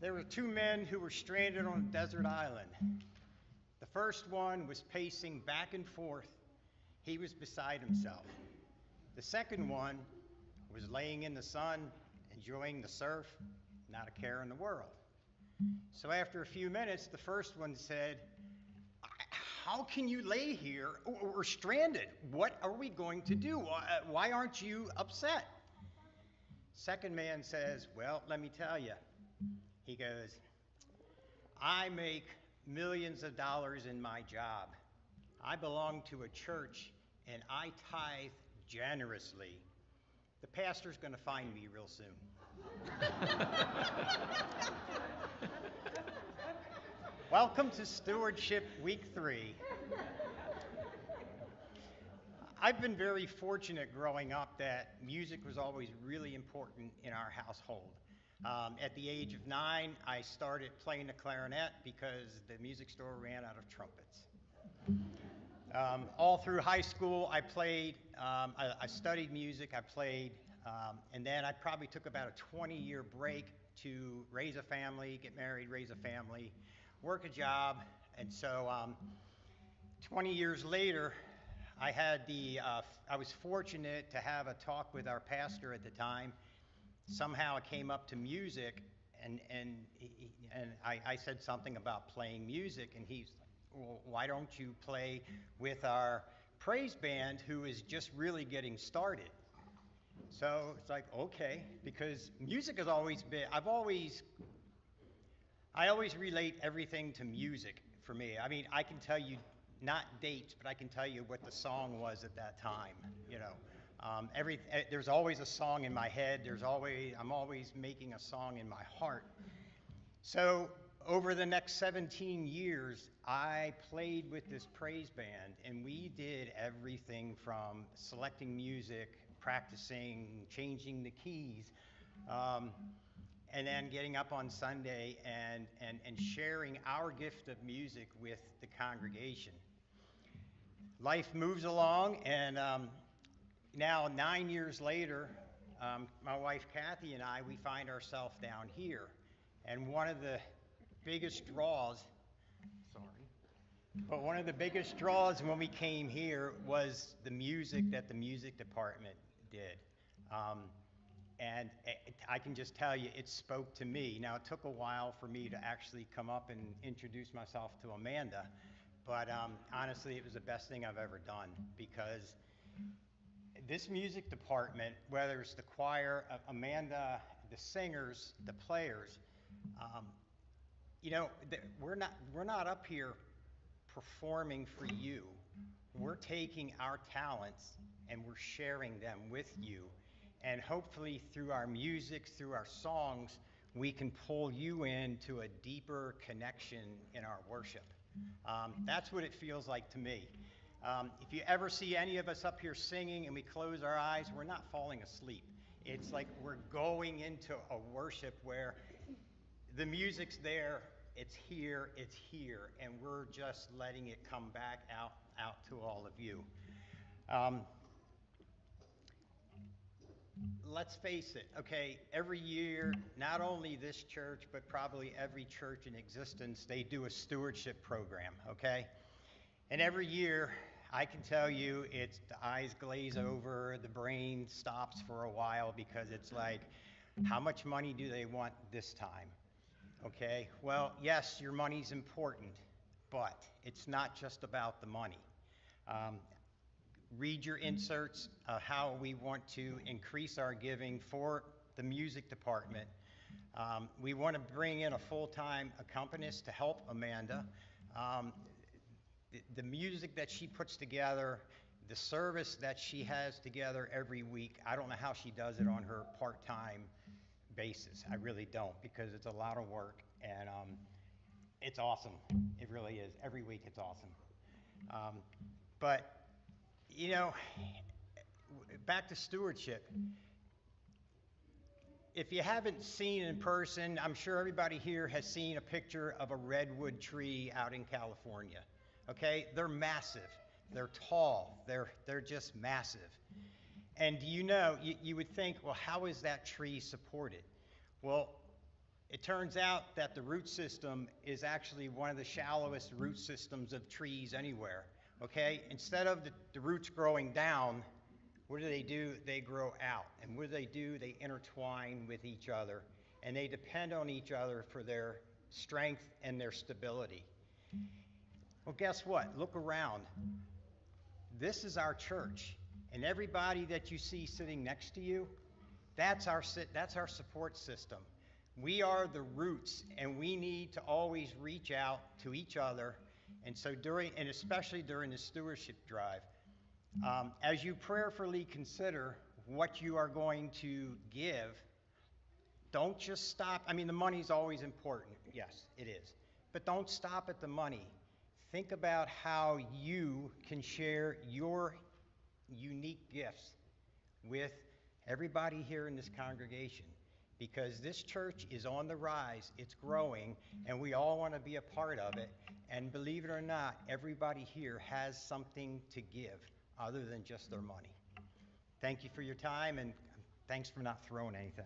There were two men who were stranded on a desert island. The first one was pacing back and forth. He was beside himself. The second one was laying in the sun, enjoying the surf, not a care in the world. So after a few minutes, the first one said, "How can you lay here? We're stranded. What are we going to do? Why aren't you upset?" Second man says, "Well, let me tell you." He goes, "I make millions of dollars in my job. I belong to a church and I tithe generously. The pastor's going to find me real soon." Welcome to Stewardship Week 3. I've been very fortunate growing up that music was always really important in our household. At the age of 9, I started playing the clarinet because the music store ran out of trumpets. All through high school, I played, I studied music, I played, and then I probably took about a 20-year break to raise a family, get married, raise a family, work a job, and so 20 years later, I was fortunate to have a talk with our pastor at the time. Somehow it came up to music, and I said something about playing music, and he's like, "Well, why don't you play with our praise band who is just really getting started?" So it's like, okay, because music has always been, I always relate everything to music for me. I mean, I can tell you, not dates, but I can tell you what the song was at that time, you know. There's always a song in my head. I'm always making a song in my heart. So over the next 17 years, I played with this praise band, and we did everything from selecting music, practicing, changing the keys, and then getting up on Sunday and sharing our gift of music with the congregation. Life moves along, and now 9 years later, my wife Kathy and we find ourselves down here. And one of the biggest draws when we came here was the music that the music department did. And I can just tell you, it spoke to me. Now, it took a while for me to actually come up and introduce myself to Amanda, but honestly, it was the best thing I've ever done, because this music department, whether it's the choir, Amanda, the singers, the players, we're not up here performing for you. We're taking our talents and we're sharing them with you. And hopefully through our music, through our songs, we can pull you into a deeper connection in our worship. That's what it feels like to me. If you ever see any of us up here singing and we close our eyes, we're not falling asleep. It's like we're going into a worship where the music's there, it's here, and we're just letting it come back out to all of you. Let's face it, okay, every year, not only this church, but probably every church in existence, they do a stewardship program, okay? And every year, I can tell you, it's the eyes glaze over, the brain stops for a while, because it's like, how much money do they want this time? Okay, well, yes, your money's important, but it's not just about the money. Read your inserts, how we want to increase our giving for the music department. We want to bring in a full-time accompanist to help Amanda. The music that she puts together, the service that she has together every week, I don't know how she does it on her part-time basis. I really don't, because it's a lot of work, and it's awesome. It really is. Every week it's awesome. But back to stewardship. If you haven't seen in person, I'm sure everybody here has seen a picture of a redwood tree out in California. Okay, they're massive, they're tall, they're just massive. And you would think, well, how is that tree supported? Well, it It turns out that the root system is actually one of the shallowest root systems of trees anywhere, okay? Instead of the roots growing down, what do? They grow out. And what do? They intertwine with each other, and they depend on each other for their strength and their stability. Well, guess what? Look around. This is our church, and everybody that you see sitting next to you, that's our support system. We are the roots, and we need to always reach out to each other. And so especially during the stewardship drive, as you prayerfully consider what you are going to give, don't just stop. I mean, the money's always important. Yes, it is. But don't stop at the money. Think about how you can share your unique gifts with everybody here in this congregation, because this church is on the rise, it's growing, and we all want to be a part of it. And believe it or not, everybody here has something to give other than just their money. Thank you for your time, and thanks for not throwing anything.